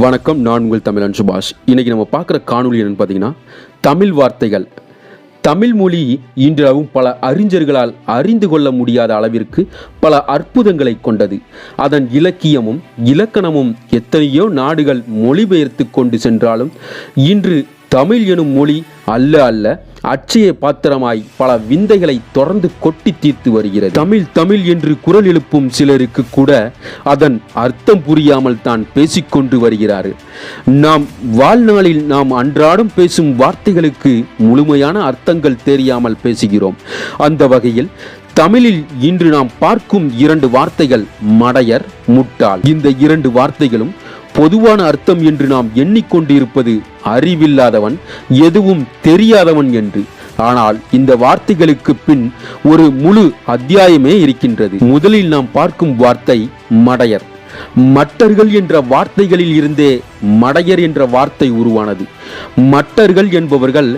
வணக்கம், நான் உங்கள் தமிழன்சுபாஷ். இன்னைக்கு நம்ம பார்க்குற காணொலி என்னன்னு பார்த்தீங்கன்னா, தமிழ் வார்த்தைகள். தமிழ் மொழி இன்றளவும் பல அறிஞர்களால் அறிந்து கொள்ள முடியாத அளவிற்கு பல அற்புதங்களை கொண்டது. அதன் இலக்கியமும் இலக்கணமும் எத்தனையோ நாடுகள் மொழிபெயர்த்து கொண்டு சென்றாலும் இன்று தமிழ் எனும் மொழி அல்ல அச்சய பாத்திரமாய் பல விந்தைகளை தொடர்ந்து கொட்டி தீர்த்து வருகிறது. தமிழ் என்று குரல் எழுப்பும் சிலருக்கு கூட அதன் அர்த்தம் புரியாமல் தான் பேசிக்கொண்டு வருகிறார்கள். நாம் வாழ்நாளில் நாம் அன்றாடம் பேசும் வார்த்தைகளுக்கு முழுமையான அர்த்தங்கள் தெரியாமல் பேசுகிறோம். அந்த வகையில் தமிழில் இன்று நாம் பார்க்கும் இரண்டு வார்த்தைகள் மடையர், முட்டாள். இந்த இரண்டு வார்த்தைகளும் பொதுவான அர்த்தம் என்று நாம் எண்ணிக்கொண்டிருப்பது அறிவில்லாதவன், எதுவும் தெரியாதவன் என்று. ஆனால் இந்த வார்த்தைகளுக்கு பின் ஒரு முழு அத்தியாயமே இருக்கின்றது. முதலில் நாம் பார்க்கும் வார்த்தை மடையர். மட்டர்கள் என்ற வார்த்தைகளில் இருந்தே மடையர் என்ற வார்த்தை உருவானது. மட்டர்கள் என்பவர்கள்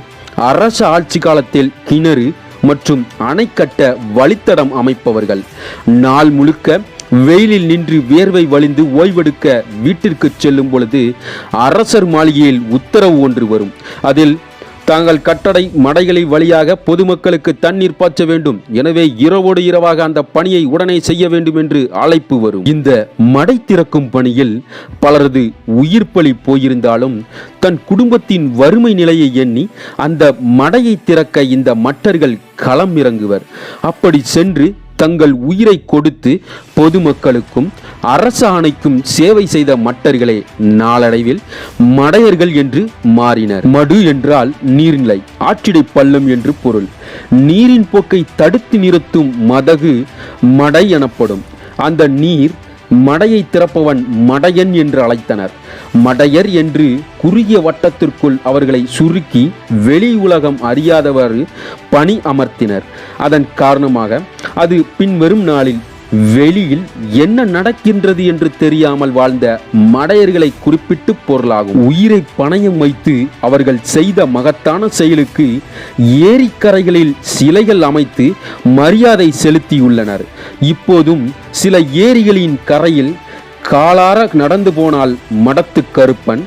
அரச ஆட்சி காலத்தில் கிணறு மற்றும் அணை கட்ட வழித்தடம் அமைப்பவர்கள். நாள் முழுக்க வெயிலில் நின்று வேர்வை வழிந்து ஓய்வெடுக்க வீட்டிற்கு செல்லும் பொழுது அரசர் மாளிகையில் உத்தரவு ஒன்று வரும். அதில் தாங்கள் கட்டடை மடைகளை வழியாக பொதுமக்களுக்கு தண்ணீர் பாய்ச்ச வேண்டும், எனவே இரவோடு இரவாக அந்த பணியை உடனே செய்ய வேண்டும் என்று அழைப்பு வரும். இந்த மடை திறக்கும் பணியில் பலரது உயிர் பலி போயிருந்தாலும் தன் குடும்பத்தின் வறுமை நிலையை எண்ணி அந்த மடையை திறக்க இந்த மட்டர்கள் களம் இறங்குவர். அப்படி சென்று தங்கள் உயிரை கொடுத்து பொதுமக்களுக்கும் அரச ஆணைக்கும் சேவை செய்த மட்டர்களே நாளடைவில் மடையர்கள் என்று மாறினர். மடு என்றால் நீர்நிலை, ஆற்றிடை பள்ளம் என்று பொருள். நீரின் போக்கை தடுத்து நிறுத்தும் மதகு மடை எனப்படும். அந்த நீர் மடையை திறப்பவன் மடையன் என்று அழைத்தனர். மடையர் என்று குறுகிய வட்டத்திற்குள் அவர்களை சுருக்கி வெளி உலகம் அறியாதவாறு பணி அமர்த்தினர். அதன் காரணமாக அது பின்வரும் நாளில் வெளியில் என்ன நடக்கின்றது என்று தெரியாமல் வாழ்ந்த மடையர்களை குறிப்பிட்டு பொருளாகும். உயிரை பணயம் வைத்து அவர்கள் செய்த மகத்தான செயலுக்கு ஏரிக்கரைகளில் சிலைகள் அமைத்து மரியாதை செலுத்தியுள்ளனர். இப்போதும் சில ஏரிகளின் கரையில் காலார நடந்து போனால் மடத்து கருப்பன்,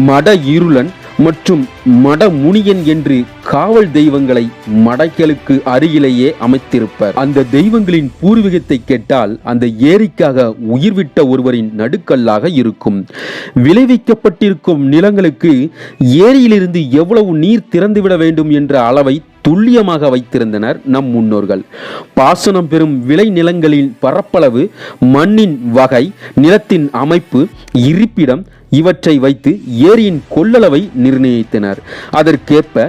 மட இருளன் மற்றும் மட முனியன் என்று காவல் தெய்வங்களை மடைகளுக்கு அருகிலேயே அமைத்திருப்பர். அந்த தெய்வங்களின் பூர்வீகத்தை கேட்டால் அந்த ஏரிக்காக உயிர்விட்ட ஒருவரின் நடுக்கல்லாக இருக்கும். விளைவிக்கப்பட்டிருக்கும் நிலங்களுக்கு ஏரியிலிருந்து எவ்வளவு நீர் திறந்துவிட வேண்டும் என்ற அளவை துல்லியமாக வைத்திருந்தனர் நம் முன்னோர்கள். பாசனம் பெறும் விளை நிலங்களின் பரப்பளவு, மண்ணின் வகை, நிலத்தின் அமைப்பு, இருப்பிடம் இவற்றை வைத்து ஏரியின் கொள்ளளவை நிர்ணயித்தனர். அதற்கேற்ப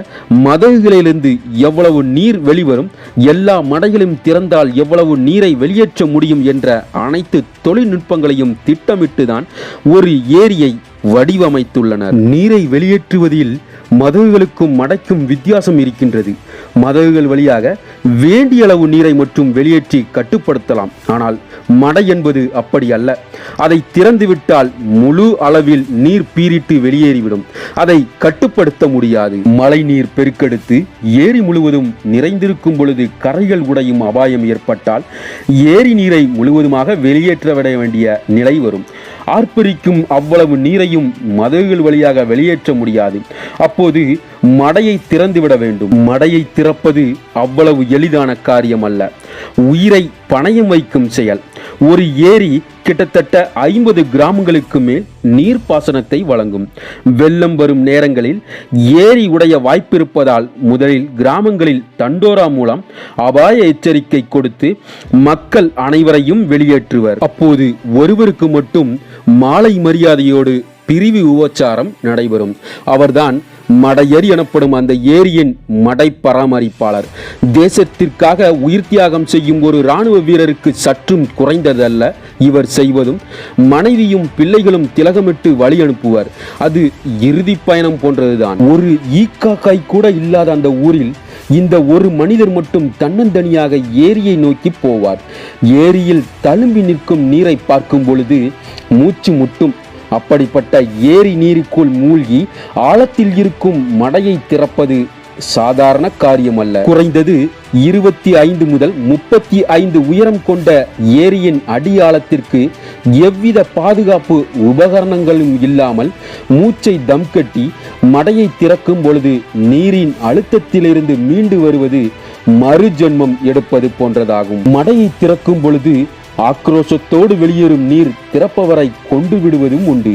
மதகுகளிலிருந்து எவ்வளவு நீர் வெளிவரும், எல்லா மடைகளும் திறந்தால் எவ்வளவு நீரை வெளியேற்ற முடியும் என்ற அனைத்து தொழில்நுட்பங்களையும் திட்டமிட்டுதான் ஒரு ஏரியை வடிவமைத்துள்ளனர். நீரை வெளியேற்றுவதில் மதகுகளுக்கும் மடைக்கும் வித்தியாசம் இருக்கின்றது. மதகுகள் வழியாக வேண்டிய அளவு நீரை மட்டும் வெளியேற்றி கட்டுப்படுத்தலாம். ஆனால் மடை என்பது அப்படி அல்ல. அதை திறந்துவிட்டால் முழு அளவில் நீர் பீரிட்டு வெளியேறிவிடும். அதை கட்டுப்படுத்த முடியாது. மழை நீர் பெருக்கெடுத்து ஏரி முழுவதும் நிறைந்திருக்கும் பொழுது கரைகள் உடையும் அபாயம் ஏற்பட்டால் ஏரி நீரை முழுவதுமாக வெளியேற்ற வேண்டிய நிலை வரும். ஆர்ப்பரிக்கும் அவ்வளவு நீரையும் மதகுகள் வழியாக வெளியேற்ற முடியாது. அப்போது மடையை திறந்துவிட வேண்டும். மடையை திறப்பது அவ்வளவு எளிதான காரியம் அல்ல. உயிரை பணயம் வைக்கும் செயல். ஒரு ஏரி கிட்டத்தட்ட 50 கிராமங்களுக்கு மேல் நீர்ப்பாசனத்தை வழங்கும். வெள்ளம் வரும் நேரங்களில் ஏரி உடைய வாய்ப்பிருப்பதால் முதலில் கிராமங்களில் தண்டோரா மூலம் அபாய எச்சரிக்கை கொடுத்து மக்கள் அனைவரையும் வெளியேற்றுவர். அப்போது ஒருவருக்கு மட்டும் மாலை மரியாதையோடு பிரிவு உபச்சாரம் நடைபெறும். அவர்தான் மடையர் எனப்படும் அந்த ஏரியின் மடை பராமரிப்பாளர். தேசத்திற்காக உயிர் தியாகம் செய்யும் ஒரு இராணுவ வீரருக்கு சற்றும் குறைந்ததல்ல இவர் செய்வதும். மனைவியும் பிள்ளைகளும் திலகமிட்டு வழி அனுப்புவர். அது இறுதி பயணம் போன்றதுதான். ஒரு ஈக்காக்காய் கூட இல்லாத அந்த ஊரில் இந்த ஒரு மனிதர் மட்டும் தன்னந்தனியாக ஏரியை நோக்கி போவார். ஏரியில் தழும்பி நிற்கும் நீரை பார்க்கும் பொழுது மூச்சு முட்டும். அப்படிப்பட்ட ஏரி நீருக்குள் மூழ்கி ஆழத்தில் இருக்கும் மடையை திறப்பது சாதாரண காரியமல்ல. குறைந்தது 25 முதல் 35 உயரம் கொண்ட ஏரியின் அடியாழத்திற்கு எவ்வித பாதுகாப்பு உபகரணங்களும் இல்லாமல் மூச்சை தம் கட்டி மடையை திறக்கும் பொழுது நீரின் அழுத்தத்திலிருந்து மீண்டு வருவது மறுஜென்மம் எடுப்பது போன்றதாகும். மடையை திறக்கும் பொழுது ஆக்ரோஷத்தோடு வெளியேறும் நீர் திறப்பவரை கொண்டு விடுவதும் உண்டு.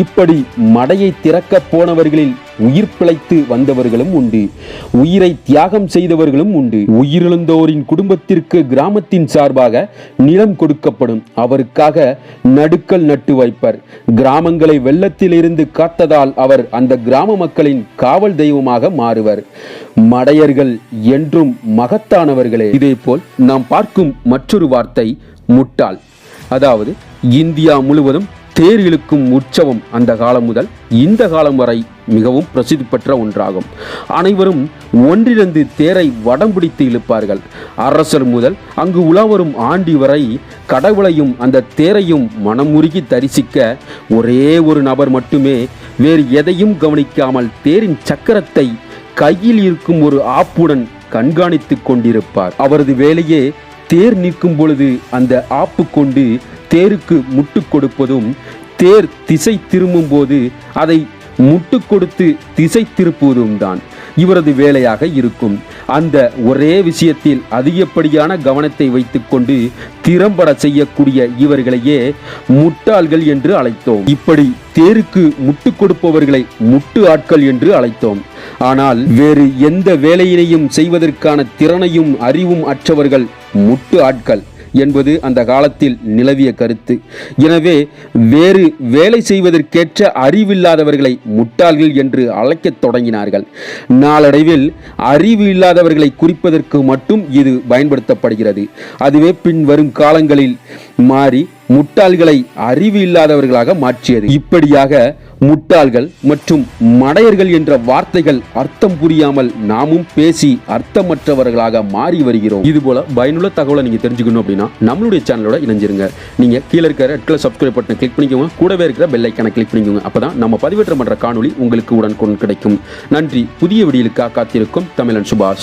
இப்படி மடையை திறக்க போனவர்களில் உயிர் பிழைத்து வந்தவர்களும் உண்டு, உயிரை தியாகம் செய்தவர்களும் உண்டு. உயிரிழந்தோரின் குடும்பத்திற்கு கிராமத்தின் சார்பாக நிலம் கொடுக்கப்படும். அவருக்காக நடுக்கல் நட்டு வைப்பர். கிராமங்களை வெள்ளத்தில் இருந்து காத்ததால் அவர் அந்த கிராம மக்களின் காவல் தெய்வமாக மாறுவர். மடையர்கள் என்றும் மகத்தானவர்களே. இதேபோல் நாம் பார்க்கும் மற்றொரு வார்த்தை முட்டாள். அதாவது இந்தியா முழுவதும் தேர் இழுக்கும் உற்சவம் அந்த காலம் முதல் இந்த காலம் வரை மிகவும் பிரசித்தி பெற்ற ஒன்றாகும். அனைவரும் ஒன்றிணைந்து தேரை வடம் பிடித்து இழுப்பார்கள். அரசர் முதல் அங்கு உலாவரும் ஆண்டி வரை கடவுளையும் அந்த தேரையும் மனமுருகி தரிசிக்க ஒரே ஒரு நபர் மட்டுமே வேறு எதையும் கவனிக்காமல் தேரின் சக்கரத்தை கையில் இருக்கும் ஒரு ஆப்புடன் கண்காணித்து கொண்டிருப்பார். அவரது வேலையே தேர் நிற்கும் பொழுது அந்த ஆப்பு கொண்டு தேருக்கு முட்டு கொடுப்பதும், தேர் திசை திரும்பும் போது அதை முட்டு கொடுத்து திசை திருப்புவதும் தான் இவரது வேலையாக இருக்கும். அந்த ஒரே விஷயத்தில் அதிகப்படியான கவனத்தை வைத்துக்கொண்டு திறம்பட செய்யக்கூடிய இவர்களையே முட்டாள்கள் என்று அழைத்தோம். இப்படி தேருக்கு முட்டு கொடுப்பவர்களை முட்டு ஆட்கள் என்று அழைத்தோம். ஆனால் வேறு எந்த வேலையினையும் செய்வதற்கான திறனையும் அறிவும் அற்றவர்கள் முட்டு ஆட்கள் என்பது அந்த காலத்தில் நிலவிய கருத்து. எனவே வேறு வேலை செய்வதற்கேற்ற அறிவில்லாதவர்களை முட்டாள்கள் என்று அழைக்கத் தொடங்கினார்கள். நாளடைவில் அறிவு இல்லாதவர்களை குறிப்பதற்கு மட்டும் இது பயன்படுத்தப்படுகிறது. அதுவே பின் வரும் காலங்களில் மாறி முட்டாள்களை அறிவு இல்லாதவர்களாக மாற்றியது. இப்படியாக முட்டாள்கள் மற்றும் மடையர்கள் என்ற வார்த்தைகள் அர்த்தம் புரியாமல் நாமும் பேசி அர்த்தமற்றவர்களாக மாறி வருகிறோம். இது போல பயனுள்ள தகவலை நீங்க தெரிஞ்சுக்கணும் அப்படின்னா நம்மளுடைய சேனலோட இணைஞ்சிருங்க. நீங்க கீழே இருக்கிற ரெட் கலர் சப்ஸ்கிரைப் பட்டனை கிளிக் பண்ணிக்கோங்க. கூடவே இருக்கிற பெல் ஐக்கானை கிளிக் பண்ணிக்கோங்க. அப்பதான் நம்ம பதிவேற்றம் பண்ற காணொளி உங்களுக்கு உடனுக்குடன் கிடைக்கும். நன்றி. புதிய வீடியோவுக்காக காத்திருக்கும் தமிழன் சுபாஷ்.